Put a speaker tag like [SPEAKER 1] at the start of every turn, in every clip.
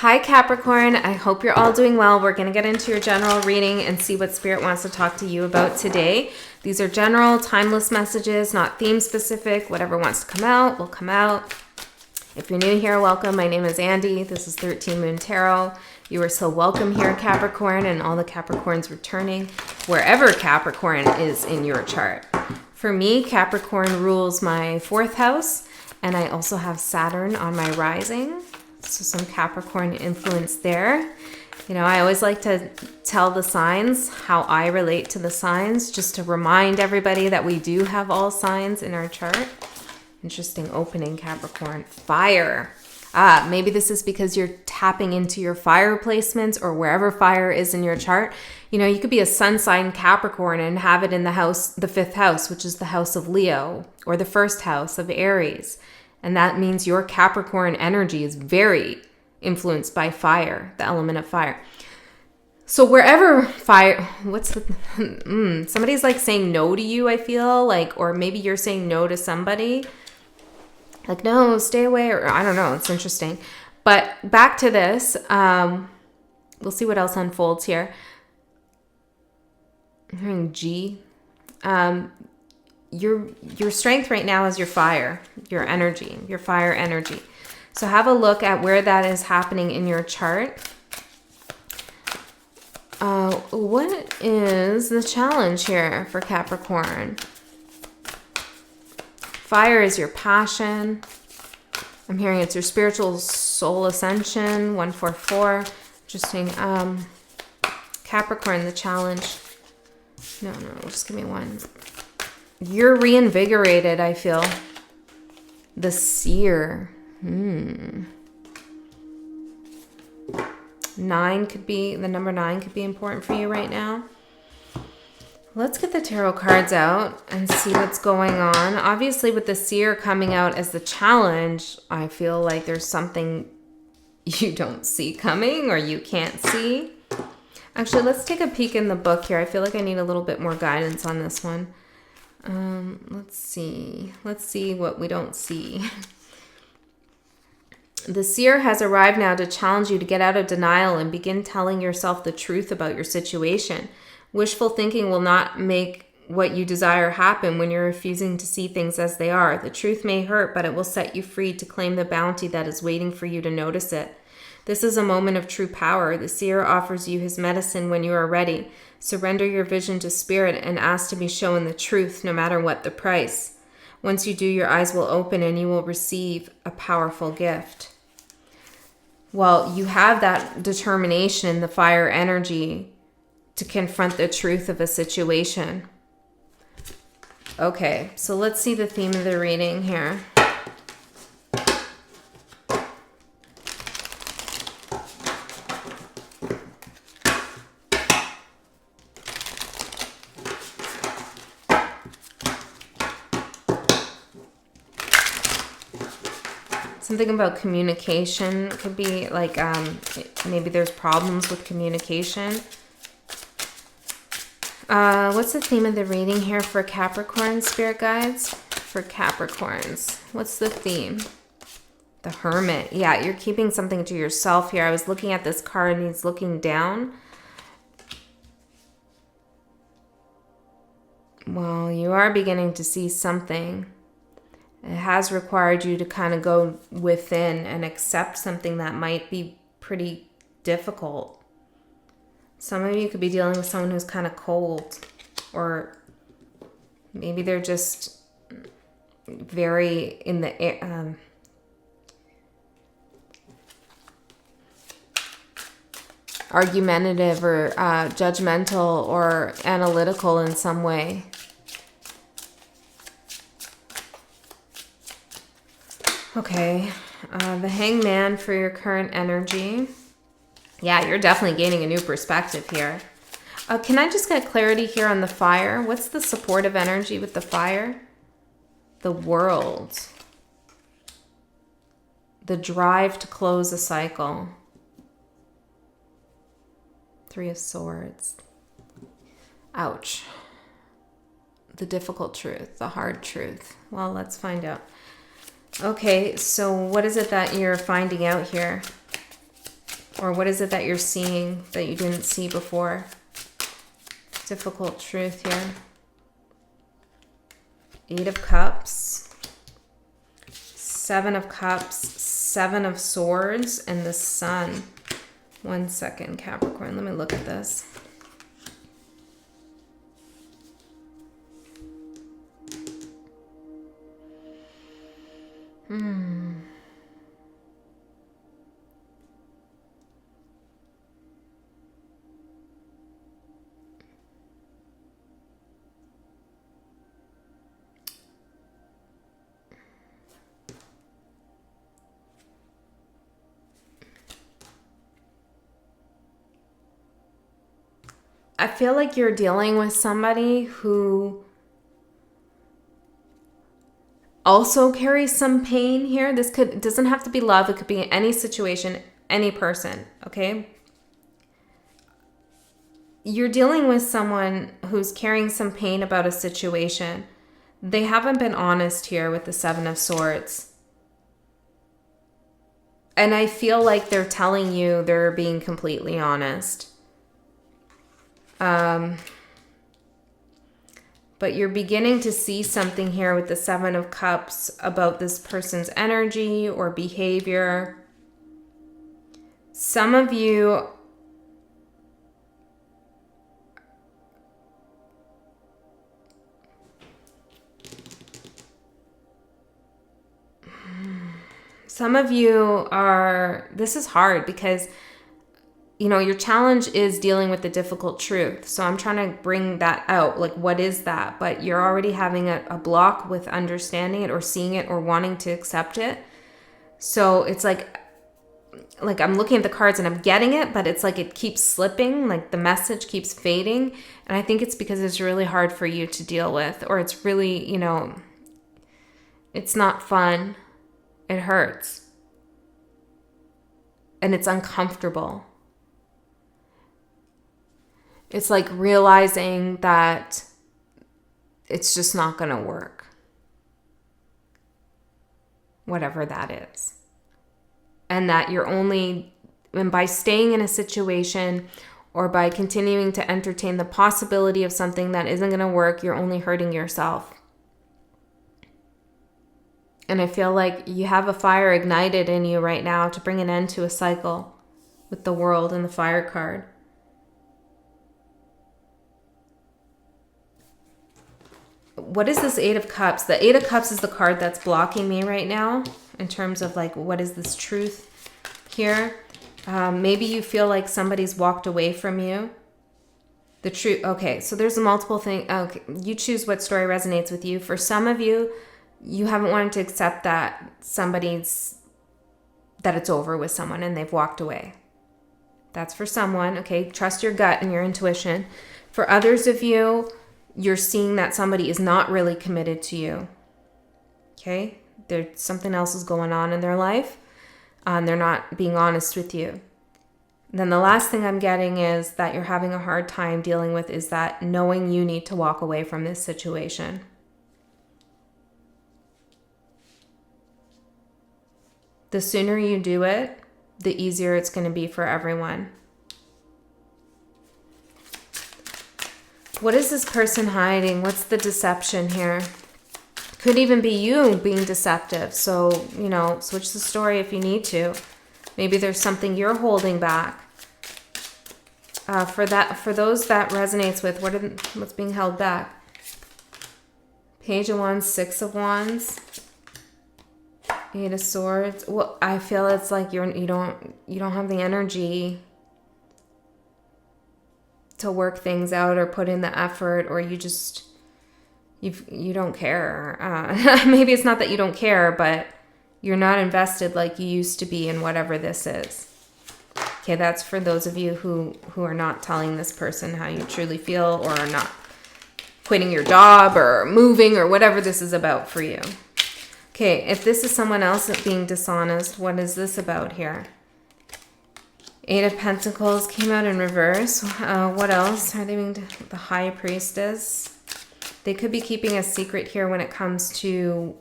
[SPEAKER 1] Hi Capricorn, I hope you're all doing well. We're going to get into your general reading and see what Spirit wants to talk to you about today. These are general, timeless messages, not theme specific. Whatever wants to come out will come out. If you're new here, welcome. My name is Andy. This is 13 Moon Tarot. You are so welcome here, Capricorn, and all the Capricorns returning, wherever Capricorn is in your chart. For me, Capricorn rules my 4th house, and I also have Saturn on my rising. So some Capricorn influence there. You know, I always like to tell the signs how I relate to the signs, just to remind everybody that we do have all signs in our chart. Interesting opening, Capricorn. Fire. Maybe this is because you're tapping into your fire placements or wherever fire is in your chart. You know, you could be a sun sign Capricorn and have it in the house, the 5th house, which is the house of Leo, or the 1st house of Aries. And that means your Capricorn energy is very influenced by fire, the element of fire. So wherever fire, somebody's like saying no to you, I feel like, or maybe you're saying no to somebody. Like, no, stay away, or I don't know. It's interesting. But back to this. We'll see what else unfolds here. I'm hearing G. Your strength right now is your fire, your energy, your fire energy. So have a look at where that is happening in your chart. What is the challenge here for Capricorn? Fire is your passion. I'm hearing it's your spiritual soul ascension, 144. Interesting. Capricorn, the challenge. No, just give me one. You're reinvigorated, I feel. The seer. 9 could be, the number 9 could be important for you right now. Let's get the tarot cards out and see what's going on. Obviously, with the seer coming out as the challenge, I feel like there's something you don't see coming or you can't see. Actually, let's take a peek in the book here. I feel like I need a little bit more guidance on this one. Let's see. Let's see what we don't see. The seer has arrived now to challenge you to get out of denial and begin telling yourself the truth about your situation. Wishful thinking will not make what you desire happen when you're refusing to see things as they are. The truth may hurt, but it will set you free to claim the bounty that is waiting for you to notice it. This is a moment of true power. The seer offers you his medicine when you are ready. Surrender your vision to spirit and ask to be shown the truth, no matter what the price. Once you do, your eyes will open and you will receive a powerful gift. Well, you have that determination, the fire energy, to confront the truth of a situation. Okay, so let's see the theme of the reading here. Something about communication. Could be like maybe there's problems with communication. What's the theme of the reading here for Capricorn, spirit guides? For Capricorns, what's the theme? The Hermit. Yeah, you're keeping something to yourself here. I was looking at this card and he's looking down. Well, you are beginning to see something. It has required you to kind of go within and accept something that might be pretty difficult. Some of you could be dealing with someone who's kind of cold, or maybe they're just very in the argumentative or judgmental or analytical in some way. Okay, the Hangman for your current energy. Yeah, you're definitely gaining a new perspective here. Can I just get clarity here on the fire? What's the supportive energy with the fire? The World. The drive to close a cycle. 3 of Swords. Ouch. The difficult truth, the hard truth. Well, let's find out. Okay, so what is it that you're finding out here? Or what is it that you're seeing that you didn't see before? Difficult truth here. 8 of Cups, 7 of Cups, 7 of Swords, and the Sun. 1 second, Capricorn. Let me look at this. I feel like you're dealing with somebody who also carries some pain here. It doesn't have to be love. It could be any situation, any person, okay? You're dealing with someone who's carrying some pain about a situation. They haven't been honest here with the 7 of Swords. And I feel like they're telling you they're being completely honest. But you're beginning to see something here with the 7 of Cups about this person's energy or behavior. Some of you are, this is hard because you know, your challenge is dealing with the difficult truth. So I'm trying to bring that out. Like, what is that? But you're already having a block with understanding it or seeing it or wanting to accept it. So it's like I'm looking at the cards and I'm getting it, but it's like it keeps slipping. Like the message keeps fading. And I think it's because it's really hard for you to deal with, or it's really, you know, it's not fun. It hurts. And it's uncomfortable. It's like realizing that it's just not going to work. Whatever that is. And that and by staying in a situation or by continuing to entertain the possibility of something that isn't going to work, you're only hurting yourself. And I feel like you have a fire ignited in you right now to bring an end to a cycle with the World and the Fire card. What is this 8 of Cups? The 8 of Cups is the card that's blocking me right now in terms of like, what is this truth here? Maybe you feel like somebody's walked away from you. The truth. Okay, so there's a multiple thing. Okay, you choose what story resonates with you. For some of you, you haven't wanted to accept that that it's over with someone and they've walked away. That's for someone. Okay, trust your gut and your intuition. For others of you, you're seeing that somebody is not really committed to you. Okay? Something else is going on in their life. They're not being honest with you. Then the last thing I'm getting is that you're having a hard time dealing with is that knowing you need to walk away from this situation. The sooner you do it, the easier it's going to be for everyone. What is this person hiding? What's the deception here? Could even be you being deceptive. So, you know, switch the story if you need to. Maybe there's something you're holding back. For those that resonates with, what's being held back? Page of Wands, 6 of Wands, 8 of Swords. Well, I feel it's like you don't have the energy to work things out or put in the effort, or you don't care. Maybe it's not that you don't care, but you're not invested like you used to be in whatever this is. Okay, that's for those of you who are not telling this person how you truly feel, or are not quitting your job or moving or whatever this is about for you. Okay, if this is someone else being dishonest, what is this about here? 8 of Pentacles came out in reverse. What else? Are they being the High Priestess? They could be keeping a secret here when it comes to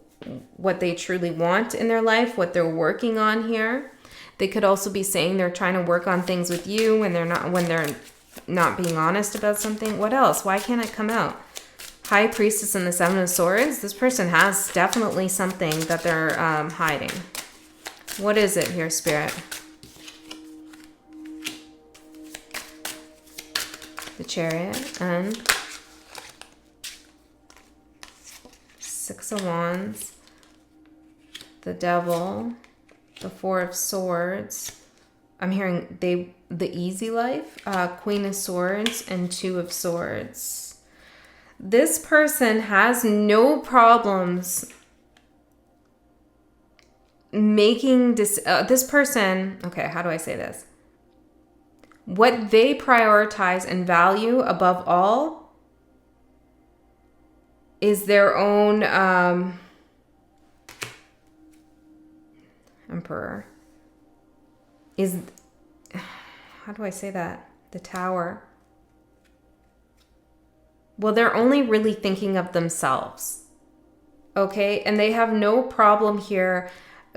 [SPEAKER 1] what they truly want in their life, what they're working on here. They could also be saying they're trying to work on things with you when they're not being honest about something. What else? Why can't it come out? High Priestess and the Seven of Swords. This person has definitely something that they're hiding. What is it here, Spirit? The Chariot and Six of Wands, the Devil, the Four of Swords. I'm hearing the easy life, Queen of Swords and Two of Swords. This person has no problems making this person, okay, how do I say this? What they prioritize and value above all is their own Emperor. How do I say that? The Tower. Well, they're only really thinking of themselves. Okay? And they have no problem here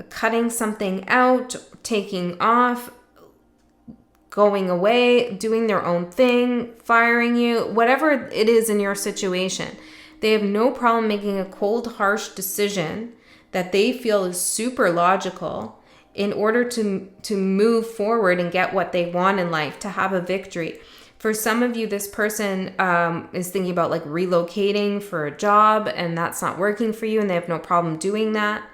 [SPEAKER 1] cutting something out, taking off, going away, doing their own thing, firing you, whatever it is in your situation. They have no problem making a cold, harsh decision that they feel is super logical in order to move forward and get what they want in life, to have a victory. For some of you, this person is thinking about like relocating for a job and that's not working for you and they have no problem doing that.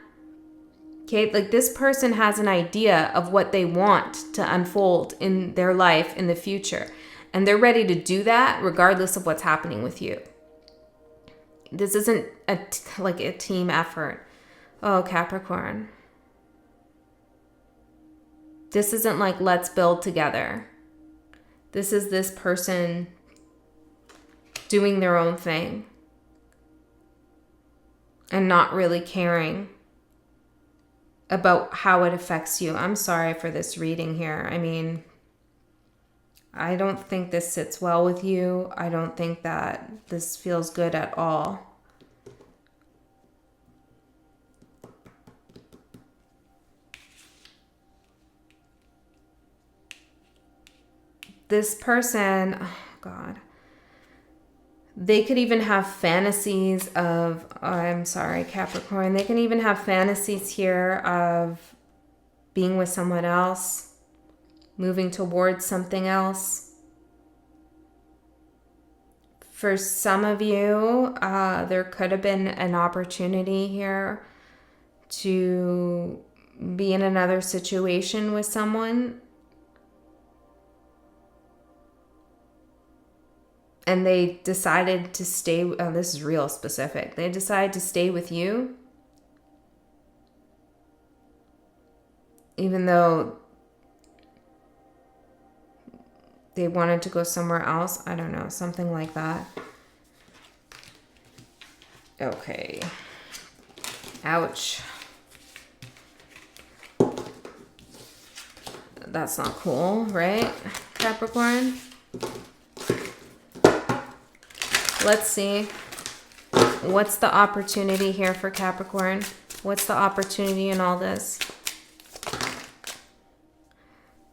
[SPEAKER 1] Okay, like this person has an idea of what they want to unfold in their life in the future. And they're ready to do that regardless of what's happening with you. This isn't like a team effort. Oh, Capricorn. This isn't like, let's build together. This is this person doing their own thing and not really caring about how it affects you. I'm sorry for this reading here. I mean, I don't think this sits well with you. I don't think that this feels good at all. This person, oh God, they could even have fantasies of, I'm sorry, Capricorn, they can even have fantasies here of being with someone else, moving towards something else. For some of you, there could have been an opportunity here to be in another situation with someone, and they decided to stay, oh, this is real specific. They decided to stay with you, even though they wanted to go somewhere else. I don't know, something like that. Okay. Ouch. That's not cool, right, Capricorn? Let's see. What's the opportunity here for Capricorn? What's the opportunity in all this?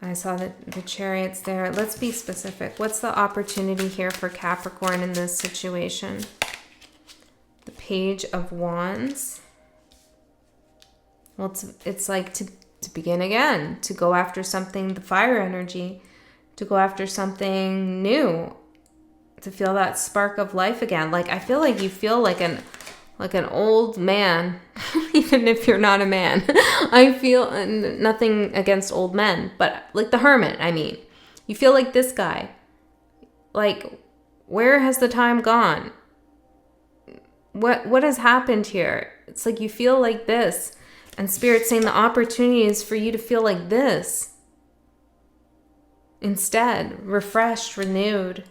[SPEAKER 1] I saw the Chariots there. Let's be specific. What's the opportunity here for Capricorn in this situation? The Page of Wands. Well, it's like to begin again, to go after something, the fire energy, to go after something new, to feel that spark of life again. Like, I feel like you feel like an old man, even if you're not a man. I feel nothing against old men, but like the Hermit, I mean. You feel like this guy. Like, where has the time gone? What has happened here? It's like you feel like this. And Spirit's saying the opportunity is for you to feel like this. Instead, refreshed, renewed.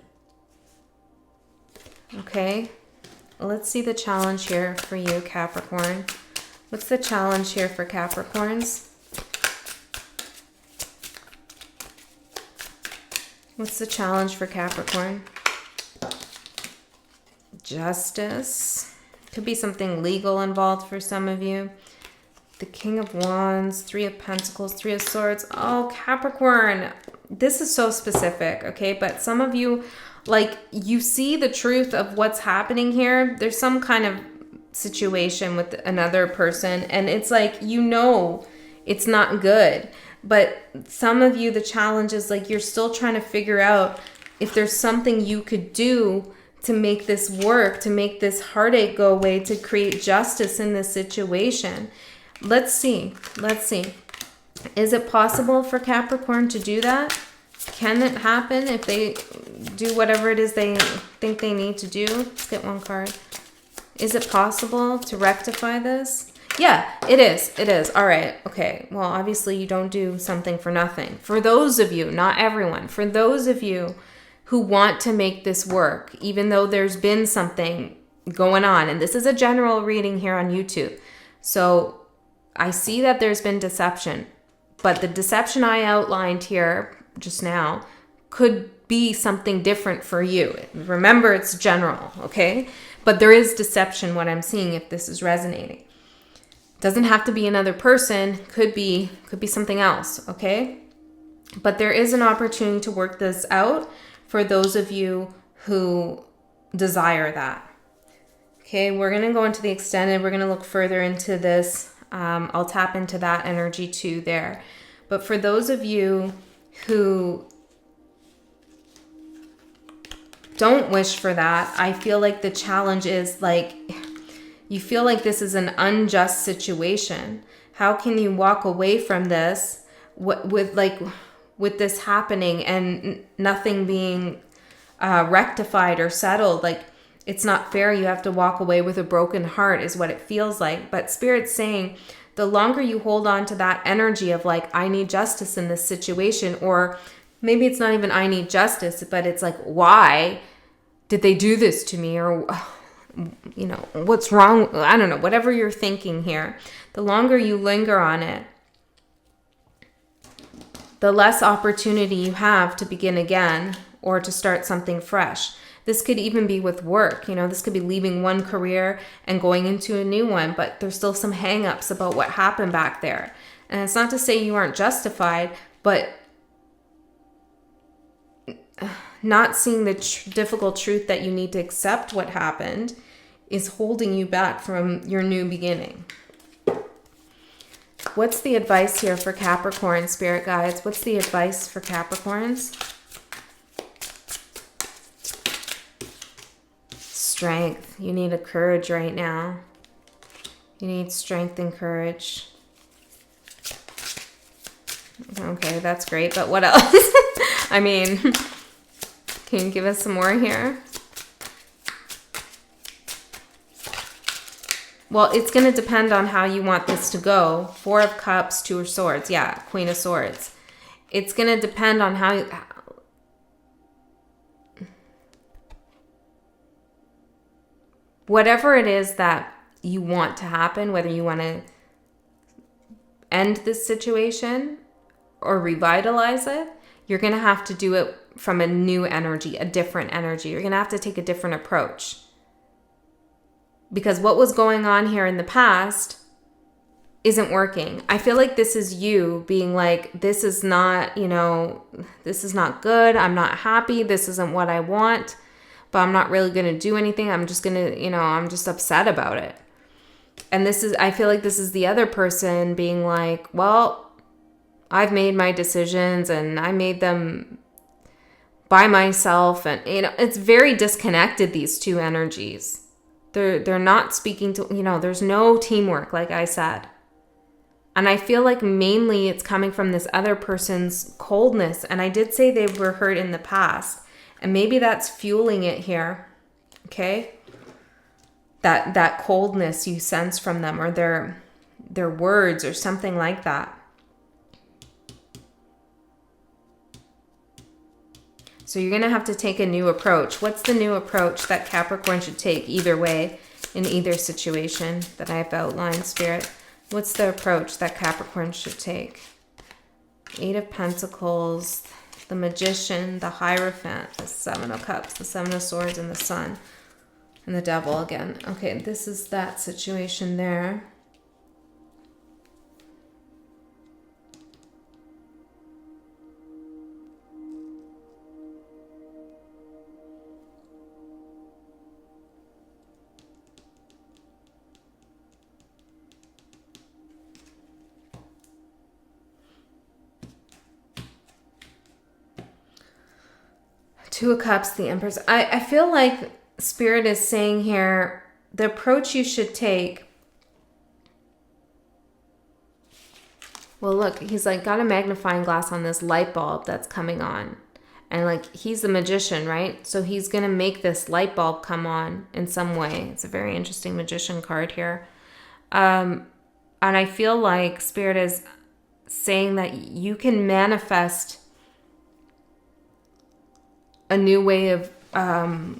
[SPEAKER 1] Okay, let's see the challenge here for you, Capricorn. What's the challenge here for Capricorns? What's the challenge for Capricorn? Justice. Could be something legal involved for some of you. The King of Wands, Three of Pentacles, Three of Swords. Oh, Capricorn. This is so specific, okay? But some of you, like, you see the truth of what's happening here. There's some kind of situation with another person, and it's like, you know, it's not good. But some of you, the challenge is like you're still trying to figure out if there's something you could do to make this work, to make this heartache go away, to create justice in this situation. Let's see. Let's see. Is it possible for Capricorn to do that? Can it happen if they do whatever it is they think they need to do? Let's get one card. Is it possible to rectify this? Yeah, it is. It is. All right. Okay. Well, obviously you don't do something for nothing. For those of you, not everyone, for those of you who want to make this work, even though there's been something going on, and this is a general reading here on YouTube. So I see that there's been deception, but the deception I outlined here just now could be something different for you. Remember, it's general, okay? But there is deception, what I'm seeing, if this is resonating. Doesn't have to be another person, could be something else, okay? But there is an opportunity to work this out for those of you who desire that. Okay, we're going to go into the extended. We're going to look further into this. I'll tap into that energy too there. But for those of you who don't wish for that, I feel like the challenge is like, you feel like this is an unjust situation. How can you walk away from this with this happening and nothing being rectified or settled? Like, it's not fair. You have to walk away with a broken heart is what it feels like. But Spirit's saying the longer you hold on to that energy of like, I need justice in this situation, or maybe it's not even I need justice, but it's like, why did they do this to me? Or, you know, what's wrong? I don't know, whatever you're thinking here, the longer you linger on it, the less opportunity you have to begin again or to start something fresh. This could even be with work. You know, this could be leaving one career and going into a new one, but there's still some hang-ups about what happened back there. And it's not to say you aren't justified, but not seeing the difficult truth that you need to accept what happened is holding you back from your new beginning. What's the advice here for Capricorn, Spirit guides? What's the advice for Capricorns? Strength. You need a courage right now. You need strength and courage. Okay, that's great, but what else? I mean, can you give us some more here? Well, it's going to depend on how you want this to go. Four of Cups, Two of Swords. Yeah, Queen of Swords. It's going to depend on how you... Whatever it is that you want to happen, whether you want to end this situation or revitalize it, you're going to have to do it from a new energy, a different energy. You're going to have to take a different approach. Because what was going on here in the past isn't working. I feel like this is you being like, this is not, you know, this is not good. I'm not happy. This isn't what I want. But I'm not really going to do anything. I'm just going to, you know, I'm just upset about it. And this is, I feel like this is the other person being like, well, I've made my decisions and I made them by myself. And, you know, it's very disconnected, these two energies. They're not speaking to, you know, there's no teamwork, like I said. And I feel like mainly it's coming from this other person's coldness. And I did say they were hurt in the past. And maybe that's fueling it here, okay? That coldness you sense from them, or their words or something like that. So you're going to have to take a new approach. What's the new approach that Capricorn should take either way, in either situation that I've outlined, Spirit? What's the approach that Capricorn should take? Eight of Pentacles, the Magician, the Hierophant, the Seven of Cups, the Seven of Swords, and the Sun, and the Devil again. Okay, this is that situation there. Two of Cups, the Empress. I feel like Spirit is saying here, the approach you should take. Well, look, he's like got a magnifying glass on this light bulb that's coming on. And like, he's the magician, right? So he's going to make this light bulb come on in some way. It's a very interesting magician card here. And I feel like Spirit is saying that you can manifest a new way of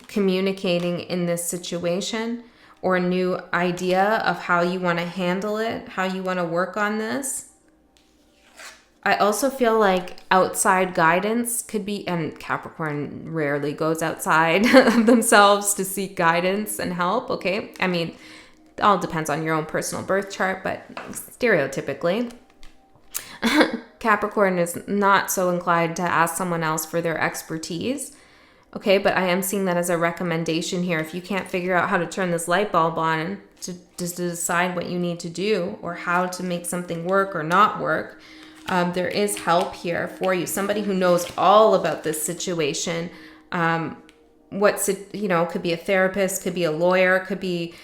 [SPEAKER 1] communicating in this situation, or a new idea of how you want to handle it, how you want to work on this. I also feel like outside guidance could be, and Capricorn rarely goes outside of themselves to seek guidance and help, okay? I mean, it all depends on your own personal birth chart, but stereotypically, Capricorn is not so inclined to ask someone else for their expertise, okay? But I am seeing that as a recommendation here. If you can't figure out how to turn this light bulb on to decide what you need to do or how to make something work or not work, there is help here for you. Somebody who knows all about this situation. Could be a therapist, could be a lawyer, could be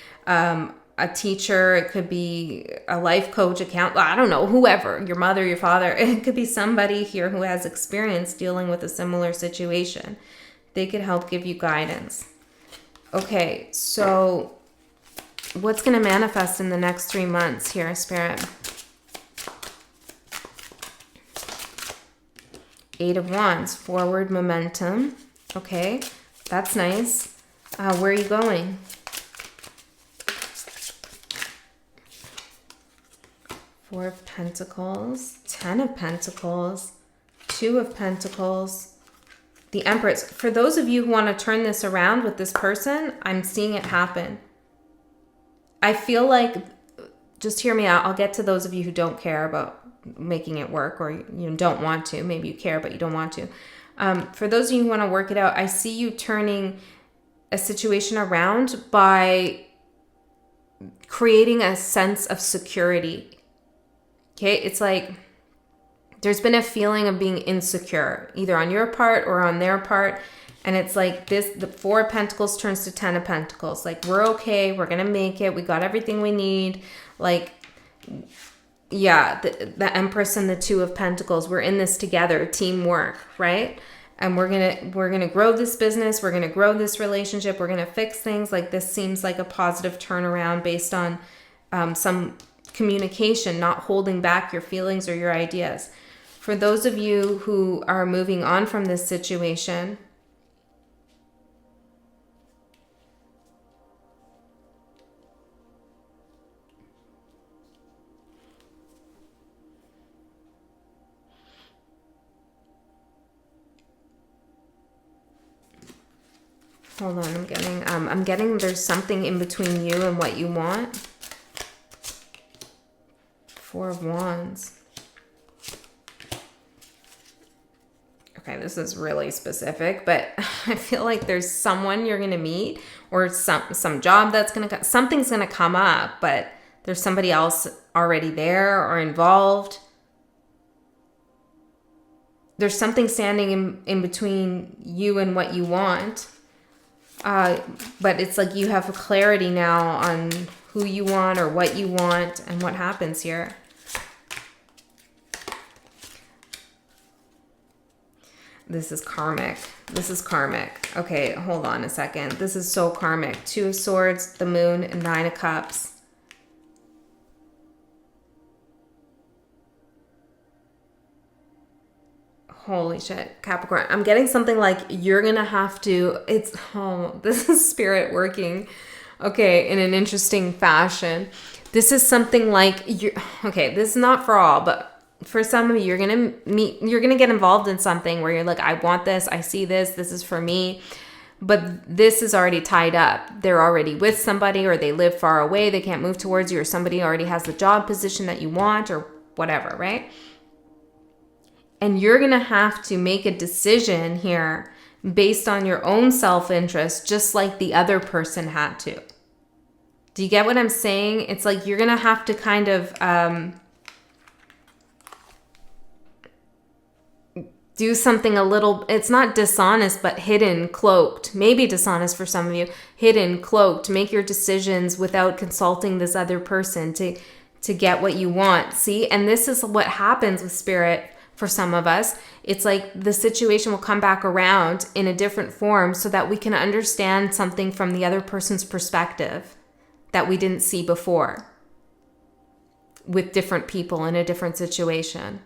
[SPEAKER 1] a teacher, it could be a life coach, I don't know, whoever, your mother, your father. It could be somebody here who has experience dealing with a similar situation. They could help give you guidance. Okay, so what's going to manifest in the next 3 months here, Spirit? 8 of Wands, forward momentum. Okay, that's nice. Where are you going? Four of Pentacles, 10 of Pentacles, 2 of Pentacles, the Empress. For those of you who want to turn this around with this person, I'm seeing it happen. I feel like, just hear me out. I'll get to those of you who don't care about making it work, or you don't want to. Maybe you care, but you don't want to. For those of you who want to work it out, I see you turning a situation around by creating a sense of security. Okay, it's like there's been a feeling of being insecure, either on your part or on their part. And it's like this, the 4 of Pentacles turns to 10 of Pentacles. Like, we're okay, we're going to make it, we got everything we need. Like, yeah, the Empress and the 2 of Pentacles, we're in this together, teamwork, right? And we're gonna grow this business, we're gonna grow this relationship, we're gonna fix things. Like, this seems like a positive turnaround based on some communication, not holding back your feelings or your ideas. For those of you who are moving on from this situation, hold on, I'm getting there's something in between you and what you want. 4 of Wands. Okay, this is really specific, but I feel like there's someone you're going to meet, or some job that's going to, something's going to come up, but there's somebody else already there or involved. There's something standing in between you and what you want. But it's like you have a clarity now on who you want or what you want and what happens here. This is karmic. This is karmic. Okay, hold on a second. This is so karmic. 2 of Swords, the Moon, and 9 of Cups. Holy shit, Capricorn. I'm getting something like you're going to have to, this is Spirit working, okay, in an interesting fashion. This is something like, okay, this is not for all, but for some of you, you're going to get involved in something where you're like, I want this, I see this is for me. But this is already tied up. They're already with somebody, or they live far away, they can't move towards you, or somebody already has the job position that you want, or whatever, right? And you're going to have to make a decision here based on your own self-interest, just like the other person had to. Do you get what I'm saying? It's like you're going to have to kind of, do something a little, it's not dishonest, but hidden, cloaked, maybe dishonest for some of you, hidden, cloaked, make your decisions without consulting this other person to get what you want. See? And this is what happens with spirit for some of us. It's like the situation will come back around in a different form so that we can understand something from the other person's perspective that we didn't see before with different people in a different situation.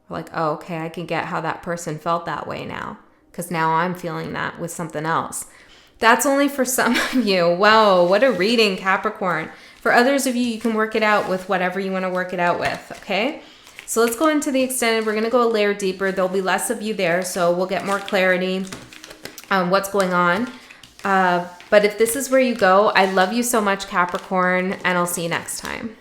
[SPEAKER 1] We're like, oh, okay, I can get how that person felt that way now, because now I'm feeling that with something else. That's only for some of you. Whoa, what a reading, Capricorn. For others of you, you can work it out with whatever you want to work it out with, okay? So let's go into the extended. We're going to go a layer deeper. There'll be less of you there, so we'll get more clarity on what's going on. But if this is where you go, I love you so much, Capricorn, and I'll see you next time.